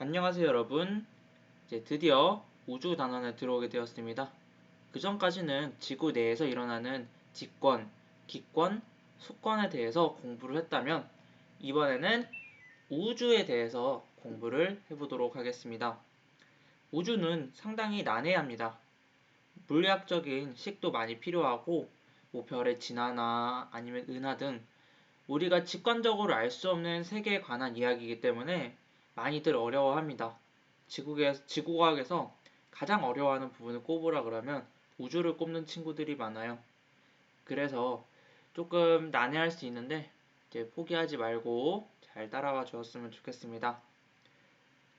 안녕하세요 여러분. 이제 드디어 우주 단원에 들어오게 되었습니다. 그 전까지는 지구 내에서 일어나는 직권, 기권, 수권에 대해서 공부를 했다면 이번에는 우주에 대해서 공부를 해보도록 하겠습니다. 우주는 상당히 난해합니다. 물리학적인 식도 많이 필요하고 별의 진화나 아니면 은하 등 우리가 직관적으로 알 수 없는 세계에 관한 이야기이기 때문에 많이들 어려워합니다. 지구과학에서 가장 어려워하는 부분을 꼽으라 그러면 우주를 꼽는 친구들이 많아요. 그래서 조금 난해할 수 있는데 이제 포기하지 말고 잘 따라와 주었으면 좋겠습니다.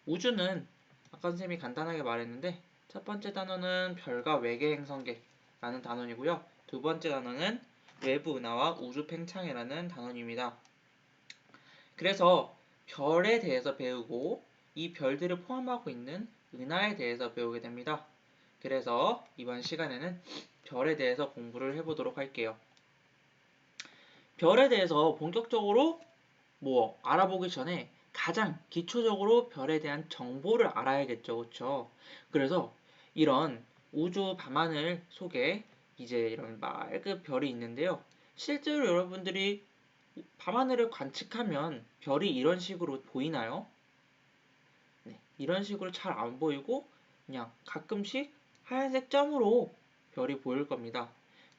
우주는 아까 선생님이 간단하게 말했는데 첫 번째 단어는 별과 외계 행성계라는 단원이고요. 두 번째 단어는 외부 은하와 우주 팽창이라는 단원입니다. 그래서 별에 대해서 배우고 이 별들을 포함하고 있는 은하에 대해서 배우게 됩니다. 그래서 이번 시간에는 별에 대해서 공부를 해보도록 할게요. 별에 대해서 본격적으로 알아보기 전에 가장 기초적으로 별에 대한 정보를 알아야겠죠, 그렇죠? 그래서 이런 우주 밤하늘 속에 이제 이런 맑은 별이 있는데요. 실제로 여러분들이 밤하늘을 관측하면 별이 이런 식으로 보이나요? 네, 이런 식으로 잘 안 보이고 그냥 가끔씩 하얀색 점으로 별이 보일 겁니다.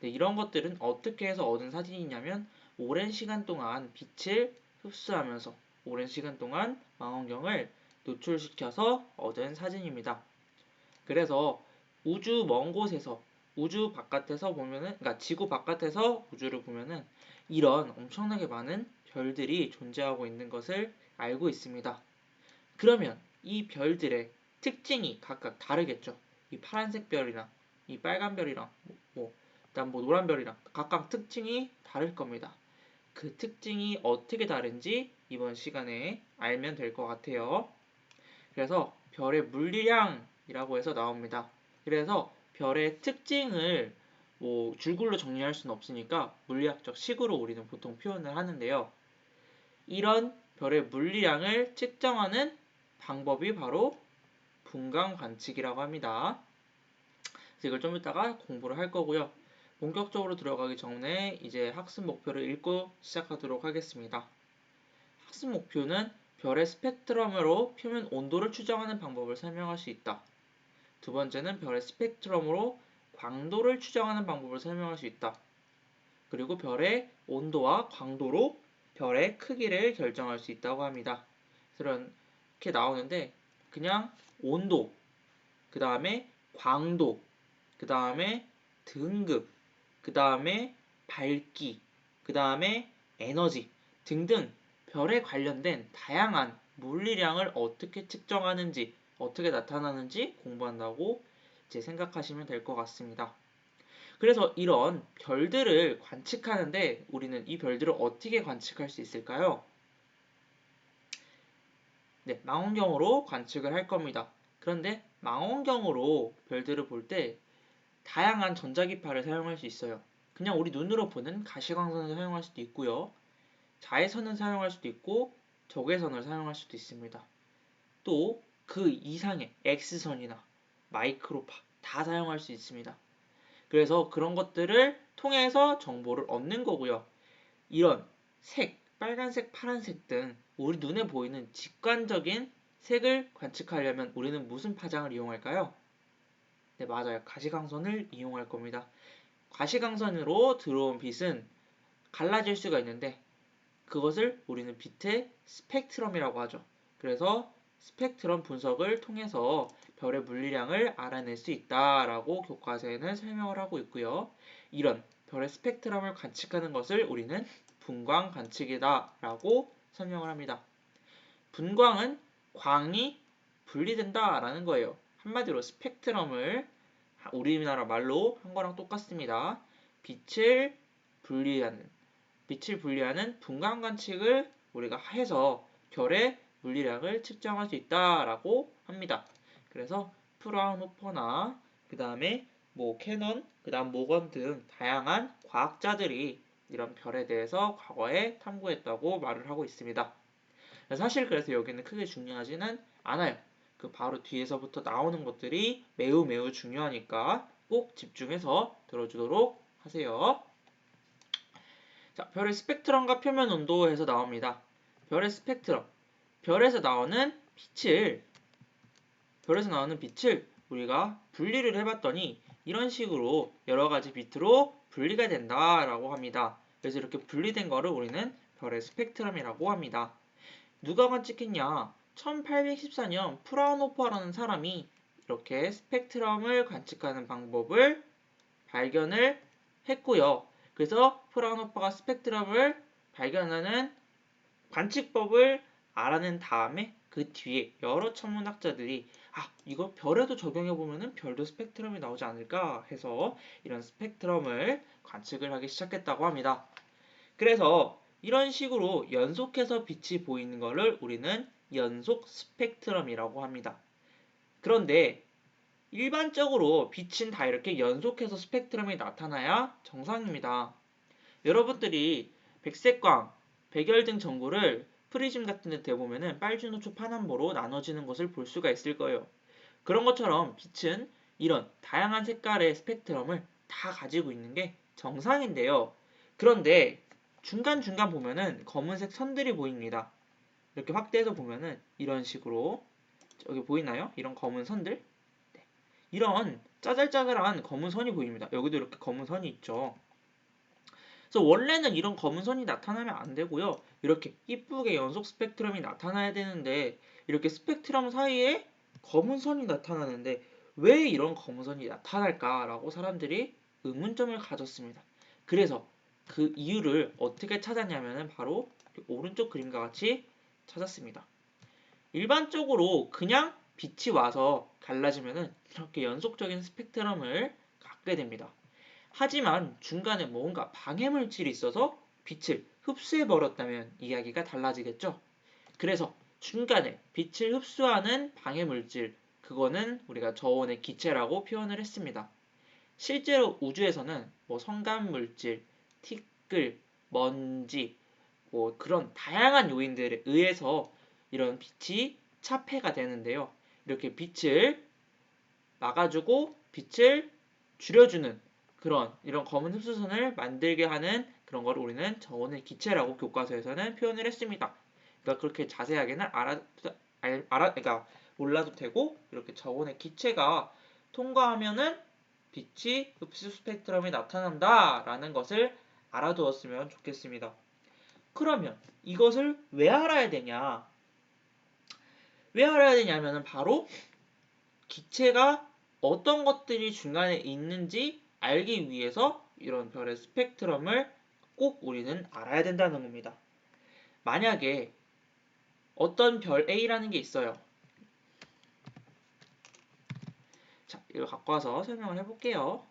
네, 이런 것들은 어떻게 해서 얻은 사진이냐면 오랜 시간 동안 빛을 흡수하면서 오랜 시간 동안 망원경을 노출시켜서 얻은 사진입니다. 그래서 우주 먼 곳에서 우주 바깥에서 보면은 그러니까 지구 바깥에서 우주를 보면은 이런 엄청나게 많은 별들이 존재하고 있는 것을 알고 있습니다. 그러면 이 별들의 특징이 각각 다르겠죠. 이 파란색 별이랑 이 빨간 별이랑 그다음 노란 별이랑 각각 특징이 다를 겁니다. 그 특징이 어떻게 다른지 이번 시간에 알면 될 것 같아요. 그래서 별의 물리량이라고 해서 나옵니다. 그래서 별의 특징을 줄글로 정리할 수는 없으니까 물리학적 식으로 우리는 보통 표현을 하는데요. 이런 별의 물리량을 측정하는 방법이 바로 분광 관측이라고 합니다. 그래서 이걸 좀 이따가 공부를 할 거고요. 본격적으로 들어가기 전에 이제 학습 목표를 읽고 시작하도록 하겠습니다. 학습 목표는 별의 스펙트럼으로 표면 온도를 추정하는 방법을 설명할 수 있다. 두 번째는 별의 스펙트럼으로 광도를 추정하는 방법을 설명할 수 있다. 그리고 별의 온도와 광도로 별의 크기를 결정할 수 있다고 합니다. 이렇게 나오는데 그냥 온도, 그 다음에 광도, 그 다음에 등급, 그 다음에 밝기, 그 다음에 에너지 등등 별에 관련된 다양한 물리량을 어떻게 측정하는지, 어떻게 나타나는지 공부한다고 이제 생각하시면 될 것 같습니다. 그래서 이런 별들을 관측하는데 우리는 이 별들을 어떻게 관측할 수 있을까요? 네, 망원경으로 관측을 할 겁니다. 그런데 망원경으로 별들을 볼 때 다양한 전자기파를 사용할 수 있어요. 그냥 우리 눈으로 보는 가시광선을 사용할 수도 있고요. 자외선을 사용할 수도 있고 적외선을 사용할 수도 있습니다. 또 그 이상의 X선이나 마이크로파 다 사용할 수 있습니다. 그래서 그런 것들을 통해서 정보를 얻는 거고요. 이런 색, 빨간색, 파란색 등 우리 눈에 보이는 직관적인 색을 관측하려면 우리는 무슨 파장을 이용할까요? 네, 맞아요. 가시광선을 이용할 겁니다. 가시광선으로 들어온 빛은 갈라질 수가 있는데 그것을 우리는 빛의 스펙트럼이라고 하죠. 그래서 스펙트럼 분석을 통해서 별의 물리량을 알아낼 수 있다라고 교과서에는 설명을 하고 있고요. 이런 별의 스펙트럼을 관측하는 것을 우리는 분광 관측이다라고 설명을 합니다. 분광은 광이 분리된다라는 거예요. 한마디로 스펙트럼을 우리나라 말로 한 거랑 똑같습니다. 빛을 분리하는 분광 관측을 우리가 해서 별의 물리량을 측정할 수 있다라고 합니다. 그래서 프라운호퍼나 그 다음에 캐논, 그 다음 모건 등 다양한 과학자들이 이런 별에 대해서 과거에 탐구했다고 말을 하고 있습니다. 사실 그래서 여기는 크게 중요하지는 않아요. 그 바로 뒤에서부터 나오는 것들이 매우 매우 중요하니까 꼭 집중해서 들어주도록 하세요. 자, 별의 스펙트럼과 표면 온도에서 나옵니다. 별의 스펙트럼. 별에서 나오는 빛을 우리가 분리를 해봤더니 이런 식으로 여러 가지 빛으로 분리가 된다라고 합니다. 그래서 이렇게 분리된 거를 우리는 별의 스펙트럼이라고 합니다. 누가 관측했냐? 1814년 프라운호퍼라는 사람이 이렇게 스펙트럼을 관측하는 방법을 발견을 했고요. 그래서 프라운호퍼가 스펙트럼을 발견하는 관측법을 알아낸 다음에 그 뒤에 여러 천문학자들이 이거 별에도 적용해 보면은 별도 스펙트럼이 나오지 않을까 해서 이런 스펙트럼을 관측을 하기 시작했다고 합니다. 그래서 이런 식으로 연속해서 빛이 보이는 것을 우리는 연속 스펙트럼이라고 합니다. 그런데 일반적으로 빛은 다 이렇게 연속해서 스펙트럼이 나타나야 정상입니다. 여러분들이 백색광, 백열등 전구를 프리즘 같은 데 대보면은 빨주노초 파남보로 나눠지는 것을 볼 수가 있을 거예요. 그런 것처럼 빛은 이런 다양한 색깔의 스펙트럼을 다 가지고 있는 게 정상인데요. 그런데 중간중간 보면은 검은색 선들이 보입니다. 이렇게 확대해서 보면은 이런 식으로 여기 보이나요? 이런 검은 선들? 네. 이런 짜잘짜잘한 검은 선이 보입니다. 여기도 이렇게 검은 선이 있죠. 그래서 원래는 이런 검은 선이 나타나면 안 되고요. 이렇게 이쁘게 연속 스펙트럼이 나타나야 되는데 이렇게 스펙트럼 사이에 검은 선이 나타나는데 왜 이런 검은 선이 나타날까라고 사람들이 의문점을 가졌습니다. 그래서 그 이유를 어떻게 찾았냐면은 바로 오른쪽 그림과 같이 찾았습니다. 일반적으로 그냥 빛이 와서 갈라지면은 이렇게 연속적인 스펙트럼을 갖게 됩니다. 하지만 중간에 뭔가 방해물질이 있어서 빛을 흡수해버렸다면 이야기가 달라지겠죠. 그래서 중간에 빛을 흡수하는 방해물질, 그거는 우리가 저온의 기체라고 표현을 했습니다. 실제로 우주에서는 성간물질, 티끌, 먼지, 그런 다양한 요인들에 의해서 이런 빛이 차폐가 되는데요. 이렇게 빛을 막아주고 빛을 줄여주는 이런 검은 흡수선을 만들게 하는 그런 걸 우리는 저온의 기체라고 교과서에서는 표현을 했습니다. 그러니까 그렇게 자세하게는 그러니까 몰라도 되고 이렇게 저온의 기체가 통과하면은 빛이 흡수 스펙트럼이 나타난다라는 것을 알아두었으면 좋겠습니다. 그러면 이것을 왜 알아야 되냐? 왜 알아야 되냐면은 바로 기체가 어떤 것들이 중간에 있는지 알기 위해서 이런 별의 스펙트럼을 꼭 우리는 알아야 된다는 겁니다. 만약에 어떤 별 A라는 게 있어요. 자, 이걸 갖고 와서 설명을 해볼게요.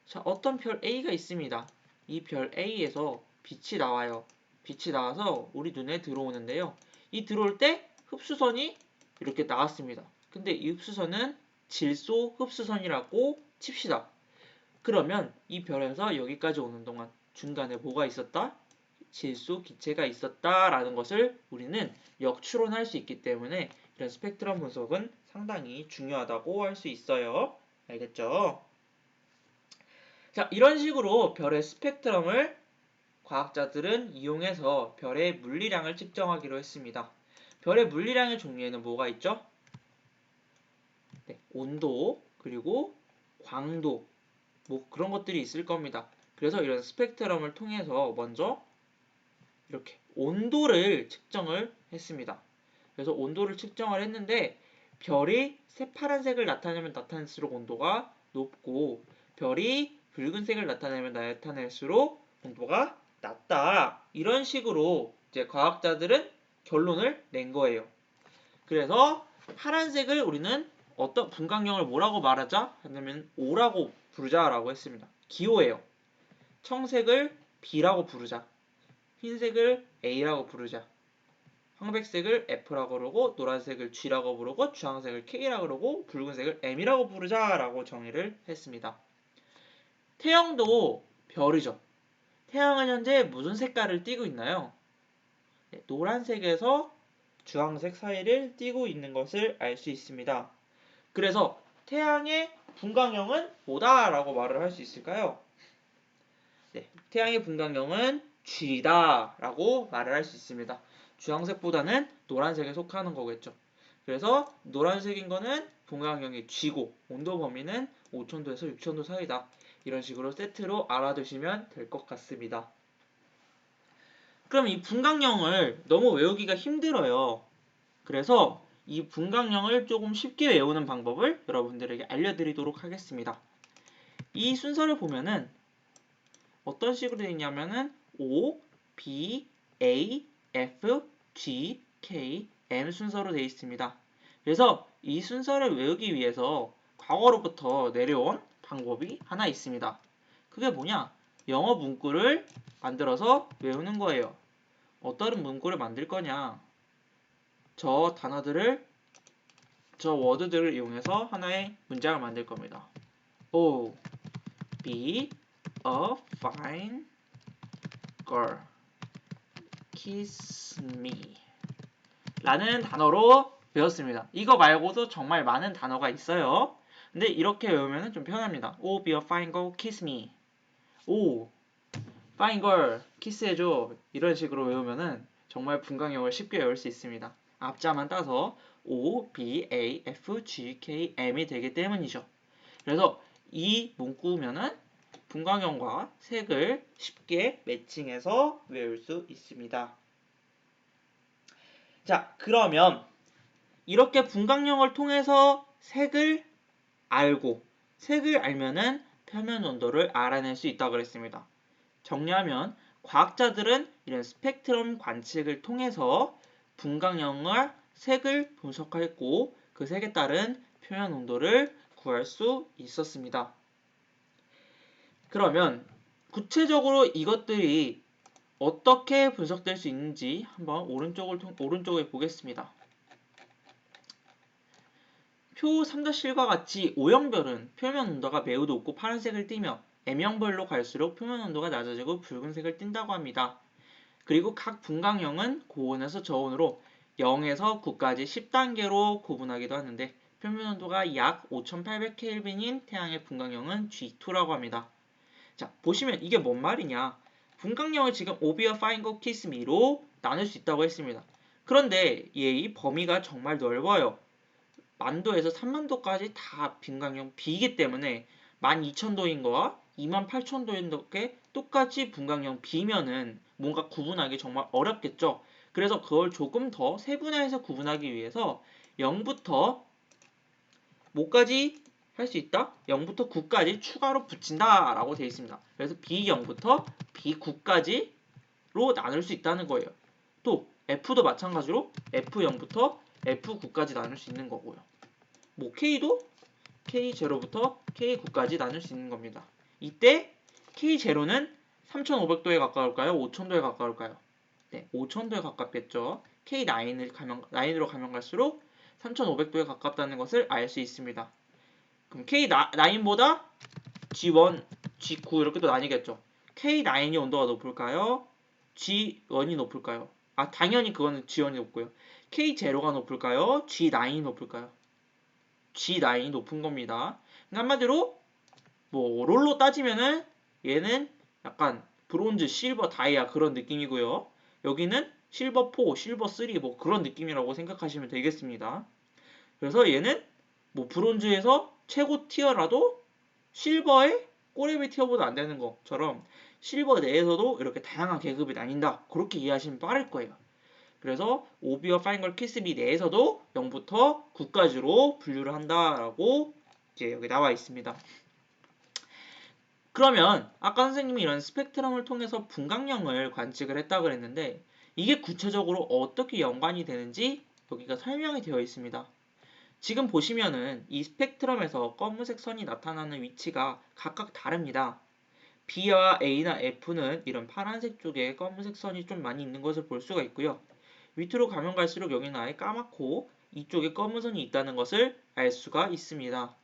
자, 어떤 별 A가 있습니다. 이 별 A에서 빛이 나와요. 빛이 나와서 우리 눈에 들어오는데요. 이 들어올 때 흡수선이 이렇게 나왔습니다. 근데 이 흡수선은 질소 흡수선이라고 칩시다. 그러면 이 별에서 여기까지 오는 동안 중간에 뭐가 있었다? 질소 기체가 있었다라는 것을 우리는 역추론할 수 있기 때문에 이런 스펙트럼 분석은 상당히 중요하다고 할 수 있어요. 알겠죠? 자, 이런 식으로 별의 스펙트럼을 과학자들은 이용해서 별의 물리량을 측정하기로 했습니다. 별의 물리량의 종류에는 뭐가 있죠? 네, 온도, 그리고 광도, 그런 것들이 있을 겁니다. 그래서 이런 스펙트럼을 통해서 먼저 이렇게 온도를 측정을 했습니다. 그래서 온도를 측정을 했는데 별이 새파란색을 나타내면 나타낼수록 온도가 높고 별이 붉은색을 나타내면 나타낼수록 온도가 낮다. 이런 식으로 이제 과학자들은 결론을 낸 거예요. 그래서 파란색을 우리는 어떤 분광령을 뭐라고 말하자? 하냐면 O라고 부르자라고 했습니다. 기호예요. 청색을 B라고 부르자. 흰색을 A라고 부르자. 황백색을 F라고 그러고 노란색을 G라고 부르고 주황색을 K라고 그러고 붉은색을 M이라고 부르자라고 정의를 했습니다. 태양도 별이죠. 태양은 현재 무슨 색깔을 띠고 있나요? 노란색에서 주황색 사이를 띠고 있는 것을 알 수 있습니다. 그래서 태양의 분광형은 뭐다라고 말을 할 수 있을까요? 네, 태양의 분광형은 G다라고 말을 할 수 있습니다. 주황색보다는 노란색에 속하는 거겠죠. 그래서 노란색인 거는 분광형이 G고 온도 범위는 5000도에서 6000도 사이다. 이런 식으로 세트로 알아두시면 될 것 같습니다. 그럼 이 분광형을 너무 외우기가 힘들어요. 그래서 이 분광형을 조금 쉽게 외우는 방법을 여러분들에게 알려드리도록 하겠습니다. 이 순서를 보면은 어떤 식으로 되어 있냐면은 O, B, A, F, G, K, M 순서로 되어 있습니다. 그래서 이 순서를 외우기 위해서 과거로부터 내려온 방법이 하나 있습니다. 그게 뭐냐? 영어 문구를 만들어서 외우는 거예요. 어떤 문구를 만들 거냐? 저 단어들을, 저 워드들을 이용해서 하나의 문장을 만들 겁니다. O, be a fine girl, kiss me 라는 단어로 배웠습니다. 이거 말고도 정말 많은 단어가 있어요. 근데 이렇게 외우면 좀 편합니다. O, be a fine girl, kiss me. O, fine girl, 키스해줘. 이런 식으로 외우면은 정말 분광형을 쉽게 외울 수 있습니다. 앞자만 따서 O, B, A, F, G, K, M이 되기 때문이죠. 그래서 이 문구면은 분광형과 색을 쉽게 매칭해서 외울 수 있습니다. 자, 그러면 이렇게 분광형을 통해서 색을 알고 색을 알면은 표면 온도를 알아낼 수 있다고 그랬습니다. 정리하면 과학자들은 이런 스펙트럼 관측을 통해서 분광형과 색을 분석했고 그 색에 따른 표면 온도를 구할 수 있었습니다. 그러면 구체적으로 이것들이 어떻게 분석될 수 있는지 한번 오른쪽에 보겠습니다. 표 3-1과 같이 O형별은 표면 온도가 매우 높고 파란색을 띠며 M형별로 갈수록 표면 온도가 낮아지고 붉은색을 띈다고 합니다. 그리고 각 분광형은 고온에서 저온으로 0에서 9까지 10단계로 구분하기도 하는데 표면 온도가 약 5800켈빈인 태양의 분광형은 G2라고 합니다. 자, 보시면 이게 뭔 말이냐? 분광형을 지금 오비어 파인고 키스미로 나눌 수 있다고 했습니다. 그런데 이 범위가 정말 넓어요. 만도에서 3만도까지 다 분광형 B이기 때문에 12,000도인 거와 28,000도인 게 똑같이 분광형 B면은 뭔가 구분하기 정말 어렵겠죠. 그래서 그걸 조금 더 세분화해서 구분하기 위해서 0부터 뭐까지 할 수 있다? 0부터 9까지 추가로 붙인다 라고 되어 있습니다. 그래서 B0부터 B9까지로 나눌 수 있다는 거예요. 또 F도 마찬가지로 F0부터 F9까지 나눌 수 있는 거고요. 뭐 K도 K0부터 K9까지 나눌 수 있는 겁니다. 이때 K0는 3500도에 가까울까요? 5000도에 가까울까요? 네, 5000도에 가깝겠죠. K9으로 가면 갈수록 3500도에 가깝다는 것을 알 수 있습니다. 그럼 K9보다 G1, G9 이렇게 또 나뉘겠죠. K9이 온도가 높을까요? G1이 높을까요? 아, 당연히 그거는 G1이 높고요. K0가 높을까요? G9이 높을까요? G9이 높은 겁니다. 한마디로 뭐 롤로 따지면은 얘는 약간 브론즈, 실버, 다이아 그런 느낌이고요. 여기는 실버 4, 실버 3 뭐 그런 느낌이라고 생각하시면 되겠습니다. 그래서 얘는 뭐 브론즈에서 최고 티어라도 실버의 꼬레비 티어보다 안 되는 것처럼 실버 내에서도 이렇게 다양한 계급이 나뉜다. 그렇게 이해하시면 빠를 거예요. 그래서 오비와 파인걸 키스비 내에서도 0부터 9까지로 분류를 한다라고 이제 여기 나와 있습니다. 그러면 아까 선생님이 이런 스펙트럼을 통해서 분광형을 관측을 했다고 그랬는데 이게 구체적으로 어떻게 연관이 되는지 여기가 설명이 되어 있습니다. 지금 보시면은 이 스펙트럼에서 검은색 선이 나타나는 위치가 각각 다릅니다. B와 A나 F는 이런 파란색 쪽에 검은색 선이 좀 많이 있는 것을 볼 수가 있고요. 밑으로 가면 갈수록 여기는 아예 까맣고 이쪽에 검은 선이 있다는 것을 알 수가 있습니다.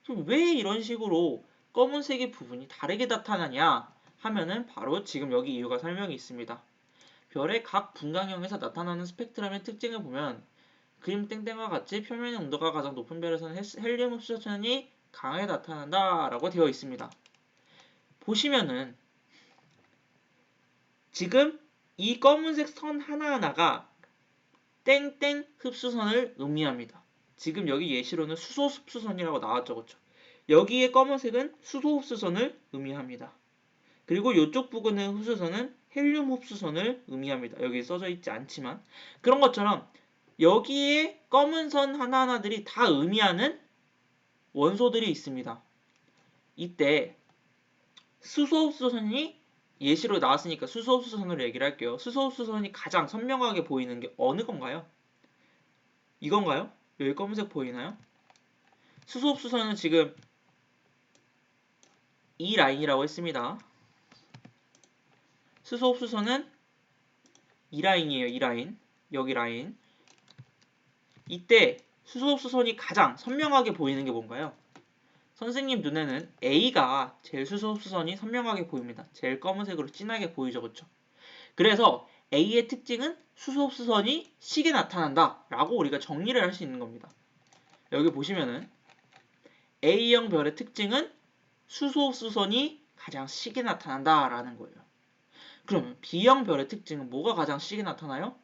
그럼 왜 이런 식으로 검은색의 부분이 다르게 나타나냐 하면은 바로 지금 여기 이유가 설명이 있습니다. 별의 각 분광형에서 나타나는 스펙트럼의 특징을 보면 그림 땡땡과 같이 표면의 온도가 가장 높은 별에서는 헬륨 흡수선이 강하게 나타난다 라고 되어 있습니다. 보시면은 지금 이 검은색 선 하나하나가 땡땡 흡수선을 의미합니다. 지금 여기 예시로는 수소 흡수선이라고 나왔죠. 그렇죠? 여기에 검은색은 수소 흡수선을 의미합니다. 그리고 이쪽 부분의 흡수선은 헬륨 흡수선을 의미합니다. 여기 써져 있지 않지만 그런 것처럼 여기에 검은 선 하나하나들이 다 의미하는 원소들이 있습니다. 이때 수소흡수선이 예시로 나왔으니까 수소흡수선으로 얘기를 할게요. 수소흡수선이 가장 선명하게 보이는 게 어느 건가요? 이건가요? 여기 검은색 보이나요? 수소흡수선은 지금 이 라인이라고 했습니다. 수소흡수선은 이 라인이에요. 이 라인. 여기 라인. 이때 수소흡수선이 가장 선명하게 보이는 게 뭔가요? 선생님 눈에는 A가 제일 수소흡수선이 선명하게 보입니다. 제일 검은색으로 진하게 보이죠. 그렇죠? 그래서 A의 특징은 수소흡수선이 시게 나타난다 라고 우리가 정리를 할 수 있는 겁니다. 여기 보시면은 A형 별의 특징은 수소흡수선이 가장 시게 나타난다 라는 거예요. 그러면 B형 별의 특징은 뭐가 가장 시게 나타나요?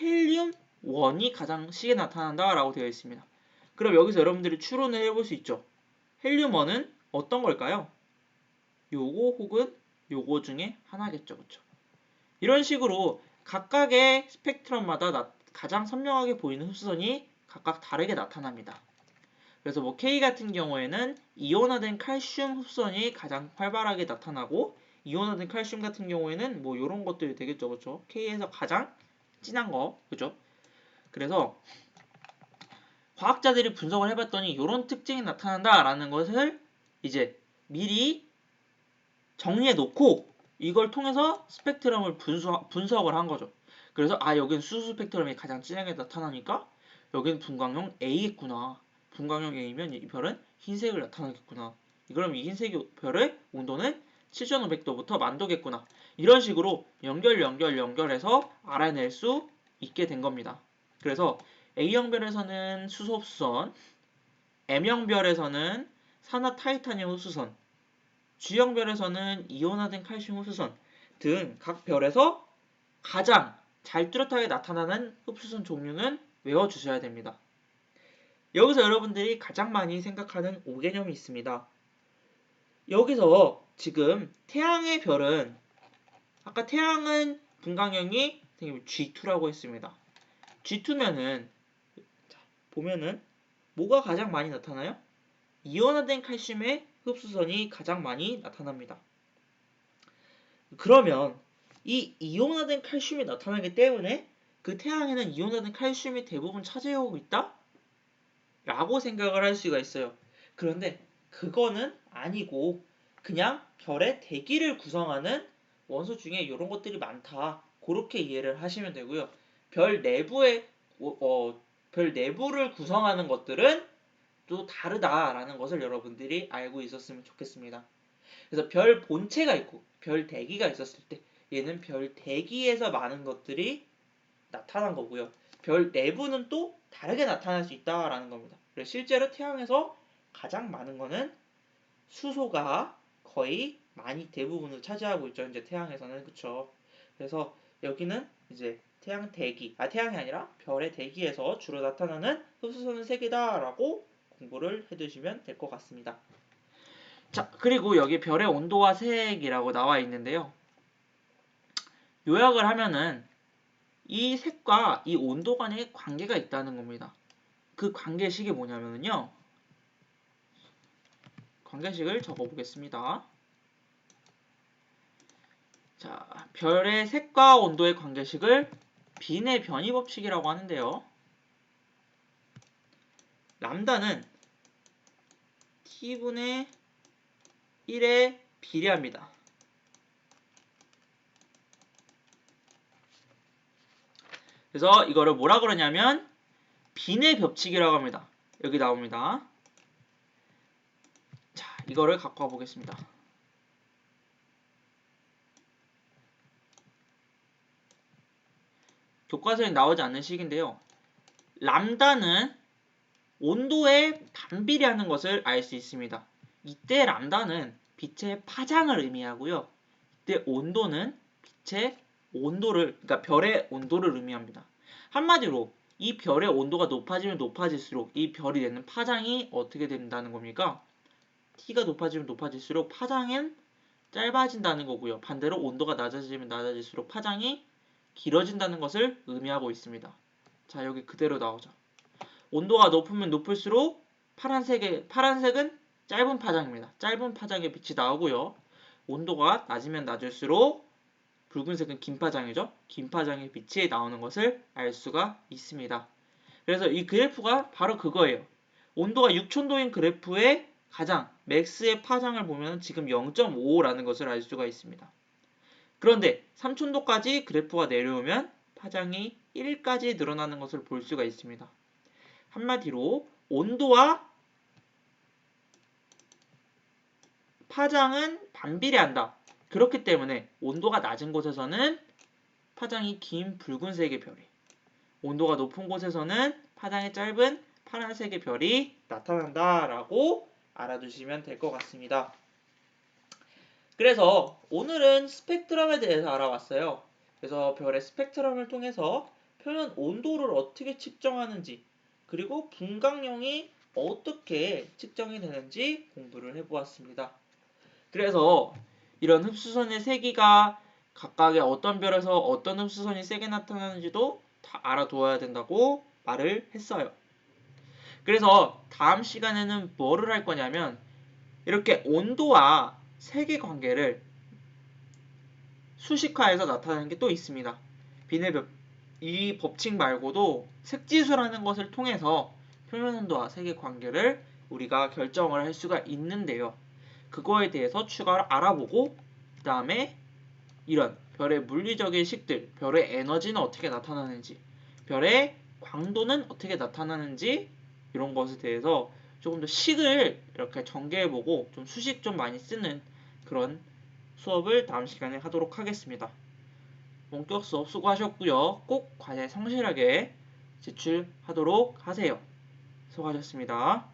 헬륨1이 가장 시게 나타난다 라고 되어 있습니다. 그럼 여기서 여러분들이 추론을 해볼 수 있죠. 헬륨1은 어떤 걸까요? 요거 혹은 요거 중에 하나겠죠. 그렇죠? 이런 식으로 각각의 스펙트럼마다 가장 선명하게 보이는 흡수선이 각각 다르게 나타납니다. 그래서 뭐 K 같은 경우에는 이온화된 칼슘 흡수선이 가장 활발하게 나타나고 이온화된 칼슘 같은 경우에는 뭐 이런 것들이 되겠죠. 그렇죠? K에서 가장 진한 거. 그죠? 그래서 과학자들이 분석을 해봤더니 이런 특징이 나타난다라는 것을 이제 미리 정리해 놓고 이걸 통해서 스펙트럼을 분석을 한 거죠. 그래서 여기는 수소 스펙트럼이 가장 진하게 나타나니까 여기는 분광형 A겠구나. 분광형 A면 이 별은 흰색을 나타나겠구나. 그럼 이 흰색 별의 온도는 7500도부터 10,000도겠구나. 이런 식으로 연결해서 알아낼 수 있게 된 겁니다. 그래서 A형 별에서는 수소 흡수선, M형 별에서는 산화 타이타늄 흡수선, G형 별에서는 이온화된 칼슘 흡수선 등 각 별에서 가장 잘 뚜렷하게 나타나는 흡수선 종류는 외워주셔야 됩니다. 여기서 여러분들이 가장 많이 생각하는 5개념이 있습니다. 여기서 지금 태양의 별은 아까 태양은 분광형이 G2라고 했습니다. G2면은 보면은 뭐가 가장 많이 나타나요? 이온화된 칼슘의 흡수선이 가장 많이 나타납니다. 그러면 이 이온화된 칼슘이 나타나기 때문에 그 태양에는 이온화된 칼슘이 대부분 차지하고 있다? 라고 생각을 할 수가 있어요. 그런데 그거는 아니고 그냥 별의 대기를 구성하는 원소 중에 이런 것들이 많다. 그렇게 이해를 하시면 되고요. 별 내부의 별 내부를 구성하는 것들은 또 다르다라는 것을 여러분들이 알고 있었으면 좋겠습니다. 그래서 별 본체가 있고 별 대기가 있었을 때 얘는 별 대기에서 많은 것들이 나타난 거고요. 별 내부는 또 다르게 나타날 수 있다라는 겁니다. 그래서 실제로 태양에서 가장 많은 거는 수소가 거의 많이 대부분을 차지하고 있죠. 이제 태양에서는 그쵸. 그래서 여기는 이제 태양 대기, 태양이 아니라 별의 대기에서 주로 나타나는 흡수선은 색이다라고 공부를 해두시면 될 것 같습니다. 자, 그리고 여기 별의 온도와 색이라고 나와 있는데요. 요약을 하면은 이 색과 이 온도 간의 관계가 있다는 겁니다. 그 관계식이 뭐냐면요. 관계식을 적어보겠습니다. 자, 별의 색과 온도의 관계식을 빈의 변이 법칙이라고 하는데요. 람다는 t분의 1에 비례합니다. 그래서 이거를 뭐라 그러냐면 빈의 법칙이라고 합니다. 여기 나옵니다. 자, 이거를 갖고 와보겠습니다. 교과서에 나오지 않는 식인데요. 람다는 온도의 반비례하는 것을 알 수 있습니다. 이때 람다는 빛의 파장을 의미하고요. 이때 온도는 빛의 온도를, 그러니까 별의 온도를 의미합니다. 한마디로 이 별의 온도가 높아지면 높아질수록 이 별이 내는 파장이 어떻게 된다는 겁니까? T가 높아지면 높아질수록 파장은 짧아진다는 거고요. 반대로 온도가 낮아지면 낮아질수록 파장이 길어진다는 것을 의미하고 있습니다. 자, 여기 그대로 나오죠. 온도가 높으면 높을수록 파란색은 짧은 파장입니다. 짧은 파장의 빛이 나오고요. 온도가 낮으면 낮을수록 붉은색은 긴 파장이죠. 긴 파장의 빛이 나오는 것을 알 수가 있습니다. 그래서 이 그래프가 바로 그거예요. 온도가 6000도인 그래프의 가장 맥스의 파장을 보면 지금 0.55라는 것을 알 수가 있습니다. 그런데 3000도까지 그래프가 내려오면 파장이 1까지 늘어나는 것을 볼 수가 있습니다. 한마디로 온도와 파장은 반비례한다. 그렇기 때문에 온도가 낮은 곳에서는 파장이 긴 붉은색의 별이, 온도가 높은 곳에서는 파장이 짧은 파란색의 별이 나타난다라고 알아두시면 될 것 같습니다. 그래서 오늘은 스펙트럼에 대해서 알아봤어요. 그래서 별의 스펙트럼을 통해서 표면 온도를 어떻게 측정하는지, 그리고 분광령이 어떻게 측정이 되는지 공부를 해보았습니다. 그래서 이런 흡수선의 세기가 각각의 어떤 별에서 어떤 흡수선이 세게 나타나는지도 다 알아두어야 된다고 말을 했어요. 그래서 다음 시간에는 뭐를 할 거냐면 이렇게 온도와 세기 관계를 수식화해서 나타내는 게 또 있습니다. 이 법칙 말고도 색지수라는 것을 통해서 표면 온도와 색의 관계를 우리가 결정을 할 수가 있는데요. 그거에 대해서 추가로 알아보고 그 다음에 이런 별의 물리적인 식들, 별의 에너지는 어떻게 나타나는지, 별의 광도는 어떻게 나타나는지 이런 것에 대해서 조금 더 식을 이렇게 전개해보고 좀 수식 좀 많이 쓰는 그런 수업을 다음 시간에 하도록 하겠습니다. 원격 수업 수고하셨고요. 꼭 과제 성실하게 제출하도록 하세요. 수고하셨습니다.